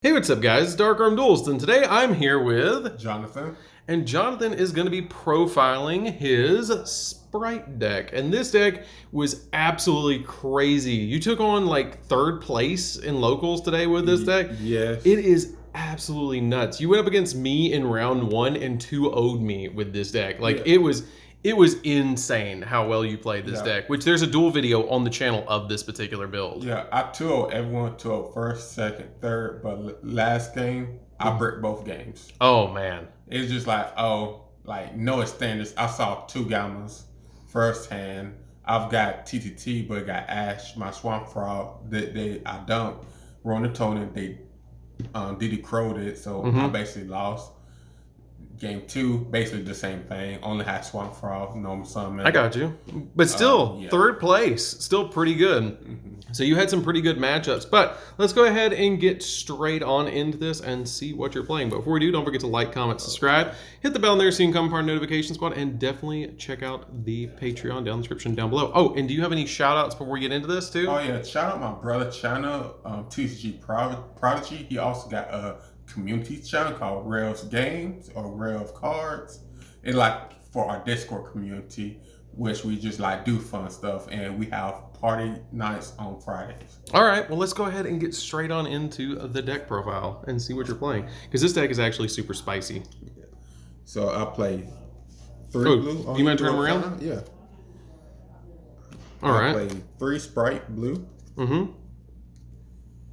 Hey, what's up guys? It's DarkArmedDuelist, and today I'm here with Jonathan. And Jonathan is going to be profiling his Sprite deck. And this deck was absolutely crazy. You took on like 3rd place in locals today with this deck. Yes. It is absolutely nuts. You went up against me in round 1 and 2-0'd me with this deck. Like it was insane how well you played this deck, which there's a duel video on the channel of this particular build. Yeah, I 2-0 everyone 2-0 first, second, third, but last game, I bricked both games. Oh, man. It's just like, no standards. I saw 2 gammas first hand. I've got TTT, but got Ash, my Swamp Frog. I dumped. Ronan Tonin, they Diddy crowed it, so I basically lost. Game 2, basically the same thing. Only had Swamp Frog, Gnome Summon. I got you. But still, 3rd place. Still pretty good. So you had some pretty good matchups. But let's go ahead and get straight on into this and see what you're playing. But before we do, don't forget to like, comment, subscribe. Hit the bell in there so you can come part of the notification squad. And definitely check out the Patreon down in the description down below. Oh, and do you have any shout-outs before we get into this too? Oh, yeah. Shout out my brother channel, TCG Prodigy. He also got a community channel called Rails Games or Rails Cards. It's like for our Discord community, which we just like do fun stuff, and we have party nights on Fridays. All right, well let's go ahead and get straight on into the deck profile and see what you're playing, because this deck is actually super spicy. So I play 3 blue. Do you mind turning around? Yeah. All right. I play 3 Sprite blue.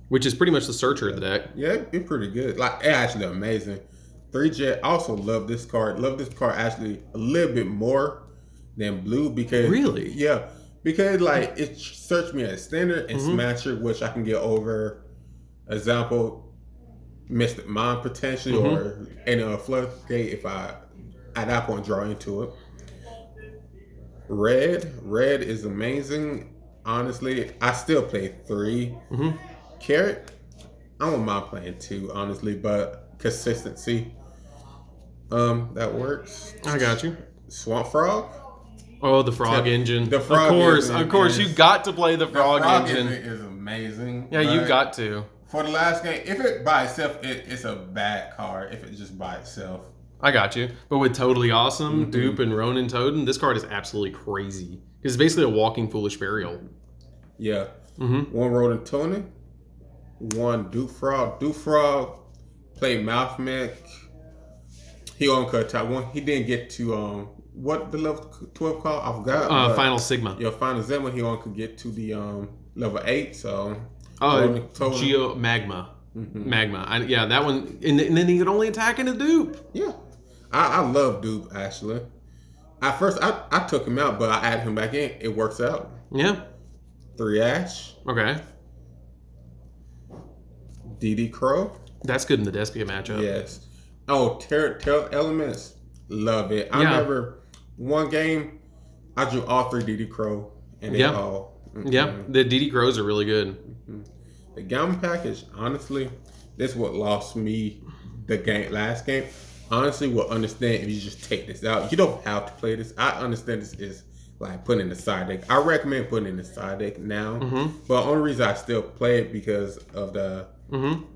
Which is pretty much the searcher of the deck. Yeah, it's pretty good. Like, it's actually amazing. 3 Jet, I also love this card. Love this card actually a little bit more than blue because... Really? Yeah. Because, like, it searched me as standard and smasher, which I can get over, example, Mystic Mind potentially, or in a floodgate if I, at that point, draw into it. Red is amazing. Honestly, I still play 3. Carrot, I don't mind playing 2, honestly, but consistency, that works. I got you. Swamp Frog. Oh, the Frog Engine. The Frog of course, you got to play the Frog Engine. Is amazing. Yeah, you got to. For the last game, if it by itself, it's a bad card. If it's just by itself. I got you. But with Totally Awesome, Dupe, and Ronin Totem, this card is absolutely crazy. It's basically a walking Foolish Burial. Yeah. 1 Ronin Totem. 1 Dupe Frog. Dupe Frog played Mouth Mech. He on cut top 1. He didn't get to what the level 12 call? I forgot. Final Sigma. Yeah, Final Sigma. He only could get to the level 8. So Yugioh Magma. Magma. Yeah, that one. And then he could only attack in a Dupe. Yeah, I love Dupe actually. At first, I took him out, but I added him back in. It works out. Yeah. 3 Ash. Okay. DD Crow. That's good in the Despia matchup. Yes. Oh, Terror Elements. Love it. I remember one game, I drew all 3 DD Crow. And they all. Yeah, the DD Crows are really good. The Gamma package, honestly, this is what lost me the last game. Honestly, will understand if you just take this out. You don't have to play this. I understand this is like putting in the side deck. I recommend putting in the side deck now. But the only reason I still play it because of the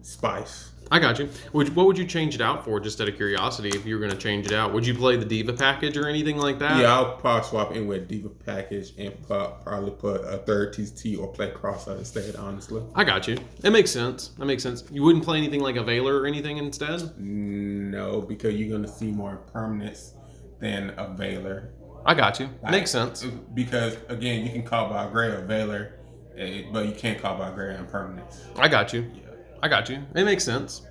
spice. I got you. What would you change it out for, just out of curiosity, if you were going to change it out? Would you play the Diva package or anything like that? Yeah, I'll probably swap in with Diva package and probably put a 3rd TT or play Crossout instead, honestly. I got you. It makes sense. That makes sense. You wouldn't play anything like a Veiler or anything instead? No, because you're going to see more permanence than a Veiler. I got you. Like, makes sense. Because, again, you can call by Gray or Veiler, but you can't call by Gray and permanence. I got you. I got you. It makes sense.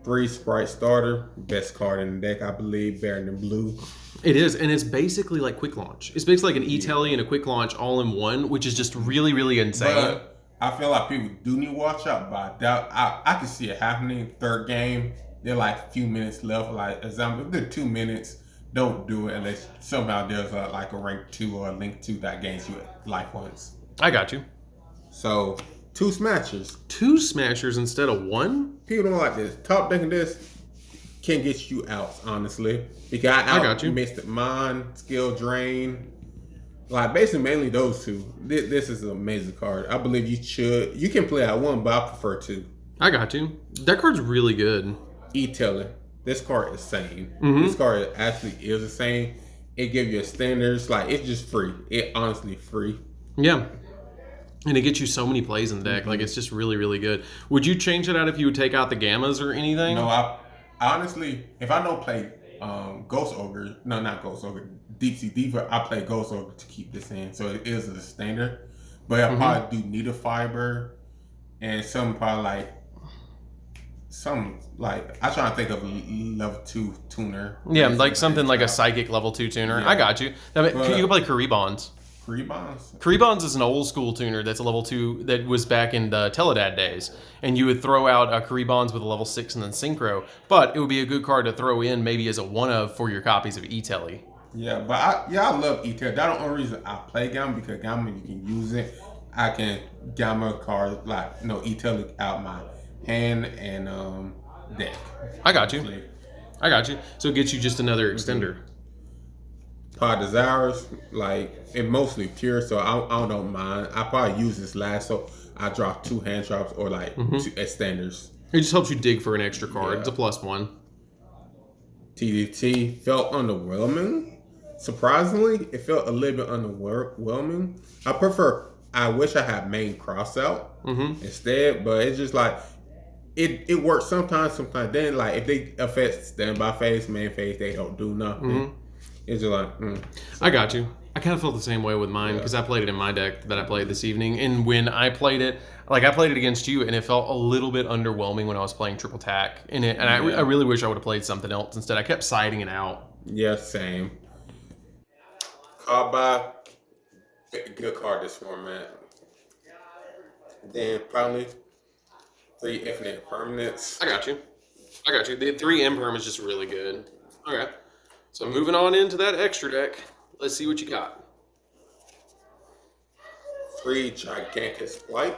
3 Sprite Starter, best card in the deck, I believe, better than blue. It is, and it's basically like Quick Launch. It's basically like an E-Telly and a Quick Launch all in one, which is just really, really insane. But I feel like people do need to watch out, but I doubt, I can see it happening. 3rd game, they're like a few minutes left. Like, example, if they're 2 minutes, don't do it unless somehow there's like a rank 2 or a link 2 that gains you life points. I got you. So 2 smashers. 2 smashers instead of 1? People don't like this. Top decking this can get you out, honestly. Because I got you. Mystic Mind, Skill Drain. Like, basically, mainly those 2. This is an amazing card. I believe you can play out 1, but I prefer 2. I got you. That card's really good. E-Tailing. This card is insane. This card actually is insane. It gives you a standards. Like, it's just free. It honestly free. Yeah. And it gets you so many plays in the deck. Like, it's just really, really good. Would you change it out if you would take out the gammas or anything? No, I honestly, if I don't play Ghost Ogre, no, not Ghost Ogre, Deep Sea Diva, I play Ghost Ogre to keep this in. So it is a standard. But I probably do Needle Fiber and some probably like, I try to think of a level 2 tuner. Yeah, like something like a psychic level 2 tuner. Yeah. I got you. I mean, you can play Karibons. Karibons is an old school tuner that's a level 2 that was back in the Teledad days. And you would throw out a Karibons with a level 6 and then Synchro. But it would be a good card to throw in maybe as a one-of for your copies of E-Telly. Yeah, but I love E-Telly. That's the only reason I play Gamma, because Gamma, you can use it. I can Gamma cards, like, E-Telly out my hand and deck. I got you. So it gets you just another extender. Pod Desires, like, it mostly pure, so I don't mind. I probably use this last, so I draw 2 hand drops or like 2 extenders. It just helps you dig for an extra card. Yeah. It's a +1. TDT felt underwhelming. Surprisingly, it felt a little bit underwhelming. I wish I had main cross out instead, but it's just like it works sometimes. Then, like, if they affect standby phase, main phase, they don't do nothing. It's just like, I got you. I kind of felt the same way with mine because I played it in my deck that I played this evening. And when I played it, like, I played it against you, and it felt a little bit underwhelming when I was playing triple tack in it. And I really wish I would have played something else instead. I kept siding it out. Yeah, same. Kaba, good card this format. Then probably 3 infinite permanents. I got you. The 3 imperm is just really good. Okay. So moving on into that extra deck. Let's see what you got. 3 gigantic SPRIGHT.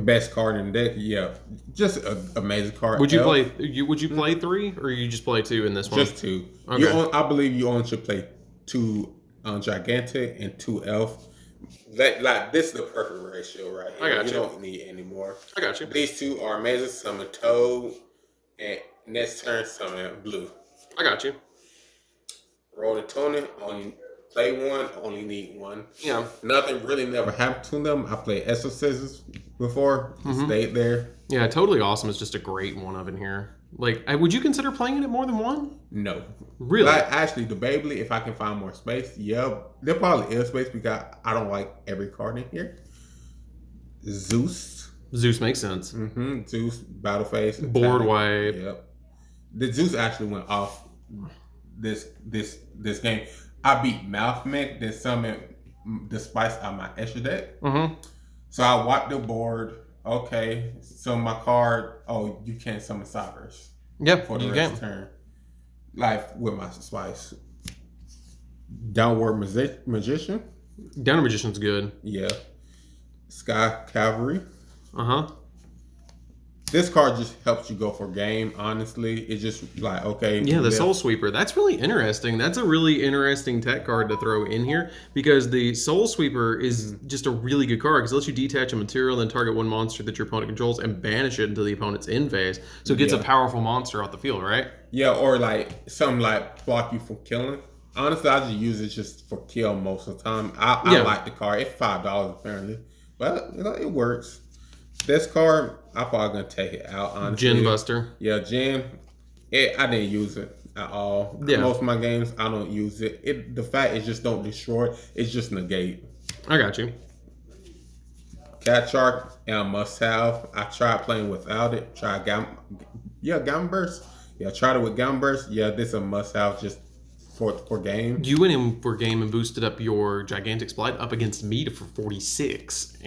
Best card in the deck, yeah. Just an amazing card. Would you play 3 or you just play 2 in this one? Just 2. Okay. I believe you only should play 2 gigantic and 2 elf. Like, this is the perfect ratio right here. I got you. You don't need any more. I got you. These 2 are amazing. Summon Toad, and next turn summon Blue. I got you. Roll the Tony, only play 1, only need 1. Yeah. Nothing really never happened to them. I played Exorcisms before. Stayed there. Yeah, Totally Awesome is just a great one of in here. Like, would you consider playing it at more than 1? No. Really? Like, actually, debatably, if I can find more space, yeah. There probably is space because I don't like every card in here. Zeus makes sense. Zeus, battle phase. Board wipe. Yep. The Zeus actually went off this game. I beat Malphmech, then summoned the spice out of my extra deck. So I wiped the board. Okay, so my card. Oh, you can't summon Cybers. Yep, for the rest of the turn. Like, with my spice. Downward Magician. Downward Magician's good. Yeah. Sky Cavalry. This card just helps you go for game, honestly. It's just like, okay. Yeah, the Soul Sweeper. That's really interesting. That's a really interesting tech card to throw in here because the Soul Sweeper is just a really good card because it lets you detach a material, then target 1 monster that your opponent controls and banish it until the opponent's in phase. So it gets a powerful monster off the field, right? Yeah, or like something like block you from killing. Honestly, I just use it just for kill most of the time. I like the card. It's $5 apparently, but it works. This card, I'm probably gonna take it out. Honestly, Jin Buster. Yeah, Jin. I didn't use it at all. Yeah. Most of my games, I don't use it. The fact is just don't destroy it. It's just negate. I got you. Cat Shark, and a must-have. I tried playing without it. Tried Gamma Burst. Yeah, tried it with Gamma Burst. Yeah, this is a must-have just for game. You went in for game and boosted up your gigantic Splight up against me for 46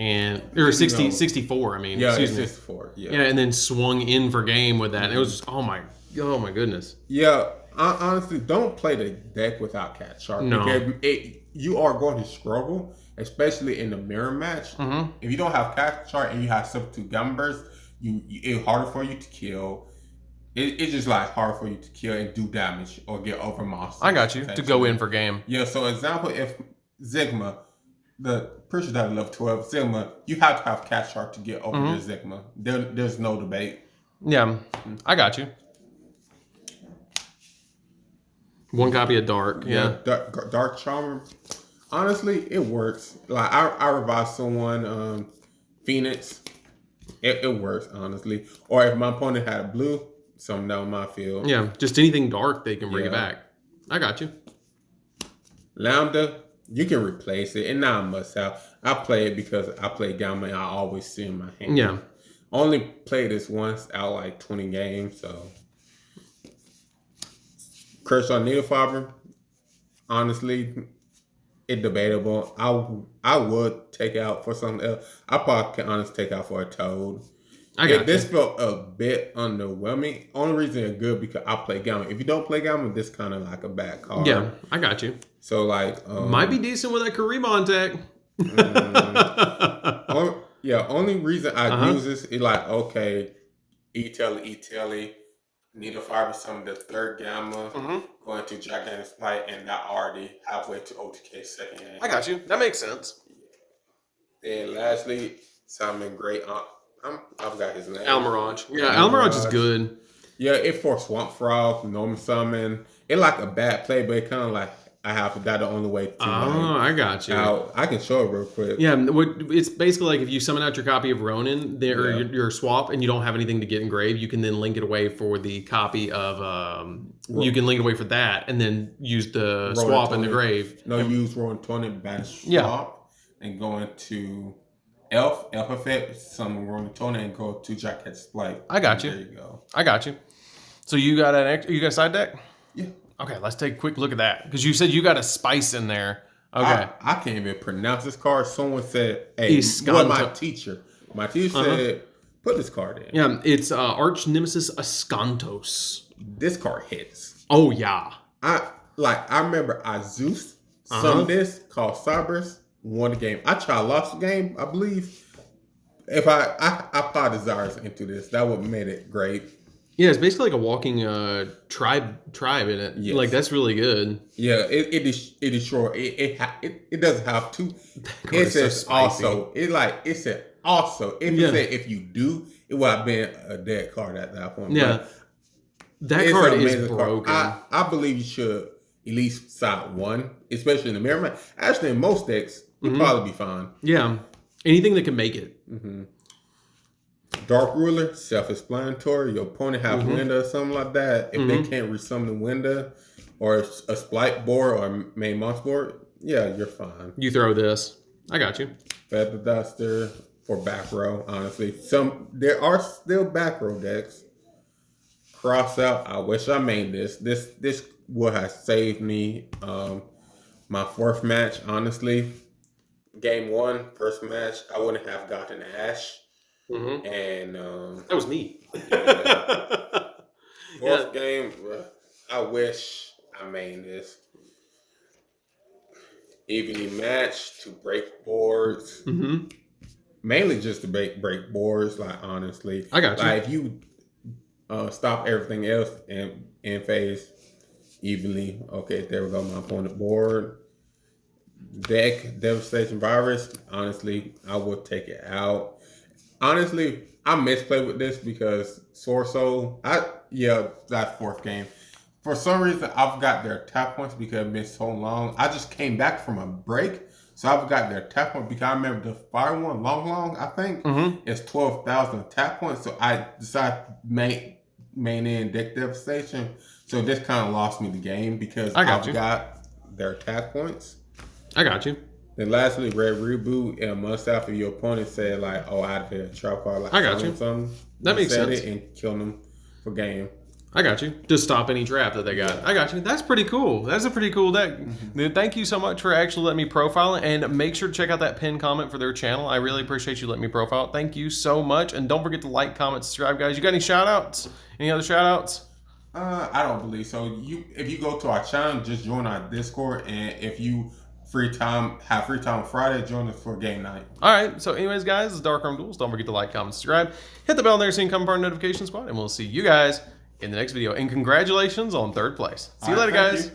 or 64. I mean, yeah, it's 64. Yeah, and then swung in for game with that. And it was just oh my goodness. Yeah, I honestly don't play the deck without Cat Shark. No, because you are going to struggle, especially in the mirror match. If you don't have Cat Shark and you have substitute Gamma Burst, it's harder for you to kill. It's just like hard for you to kill and do damage or get over monsters. I got you to go in for game. Yeah. So example, if Zigma pretty sure that level 12 Sigma, you have to have Cat Shark to get over the Sigma. There's no debate. Yeah, I got you. One copy of Dark. Yeah. Dark Charmer. Honestly, it works. Like I revived someone, Phoenix. It works, honestly. Or if my opponent had a blue, something down my field. Yeah, just anything dark, they can bring it back. I got you. Lambda, you can replace it. And not a must have. I play it because I play Gamma and I always see in my hand. Yeah. Only played this once out like 20 games, so. Kershaw Needle Fiber, honestly, it's debatable. I would take out for something else. I probably can honestly take out for a Toad. This felt a bit underwhelming. Only reason it's good because I play Gamma. If you don't play Gamma, this kind of like a bad card. Yeah, I got you. So like might be decent with that Karimon tech. Only reason I use this is like, okay, E-Telly, Needle Fiber, some of the third Gamma, going to Gigantic Spite, and that already halfway to OTK second hand. I got you. That makes sense. And lastly, Simon Great. I've got his name. Almirage. Yeah, Almirage is good. Yeah, it for Swamp Frog, Norman Summon. It like a bad play, but it kind of like I have that the only way to. I got you. I can show it real quick. Yeah, it's basically like if you summon out your copy of Ronin, or your swap, and you don't have anything to get engraved, you can then link it away for the copy of. You can link it away for that, and then use the swap in the grave. No, use Ronin Tony, banish swap, and go into Elf effect, summon Ronin Tony, and go to Jacket Splight. I got you. There you go. I got you. So you got a side deck? Yeah. Okay, let's take a quick look at that. Because you said you got a spice in there. Okay. I can't even pronounce this card. Someone said, hey, my teacher said, put this card in. Yeah, it's Arch Nemesis Ascantos. This card hits. Oh, yeah. I remember Zeus summoned this called Cybers, won the game. I lost the game, I believe. If I put Desires into this, that would have made it great. Yeah, it's basically like a walking tribe in it. Yes. Like that's really good. Yeah, it is short. It doesn't have to. It says so also. It said also. If it said if you do, it would have been a dead card at that point. Yeah, but that card is broken. I believe you should at least side one, especially in the mirror. Actually, in most decks, you'll probably be fine. Yeah, anything that can make it. Dark Ruler, self-explanatory. Your opponent has window or something like that. If they can't resummon the window or a Splight board or main monster board, yeah, you're fine. You throw this. I got you. Feather Duster for back row, honestly. There are still back row decks. Cross out. I wish I made this. This would have saved me my fourth match, honestly. Game one, first match, I wouldn't have gotten Ash. And that was me. Fourth game, I wish I made this. Evening match to break boards. Mainly just to break boards, like honestly. I got you. Like if you stop everything else and phase evenly. Okay, there we go, my opponent board. Deck, Devastation Virus. Honestly, I would take it out. Honestly, I misplayed with this because Sorso, that fourth game. For some reason, I've got their tap points because it's been so long. I just came back from a break, so I've got their tap points because I remember the fire one, long, I think, it's 12,000 tap points. So I decided to main in deck Devastation. So this kind of lost me the game because I've got their tap points. I got you. Then lastly, Red Reboot, and a month after your opponent said like, "Oh, I had a trap card." Like, I got you. Something, that makes sense. And kill them for game. I got you. Just stop any trap that they got. Yeah. I got you. That's pretty cool. That's a pretty cool deck. Thank you so much for actually letting me profile it, and make sure to check out that pinned comment for their channel. I really appreciate you letting me profile it. Thank you so much, and don't forget to like, comment, subscribe, guys. You got any shout outs? Any other shout outs? I don't believe so. If you go to our channel, just join our Discord, and if you have free time Friday, join us for game night. All right. So anyways, guys, this is DarkArmedDuelist. Don't forget to like, comment, subscribe. Hit the bell there so you can come part of the notification squad, and we'll see you guys in the next video. And congratulations on third place. See you later, guys.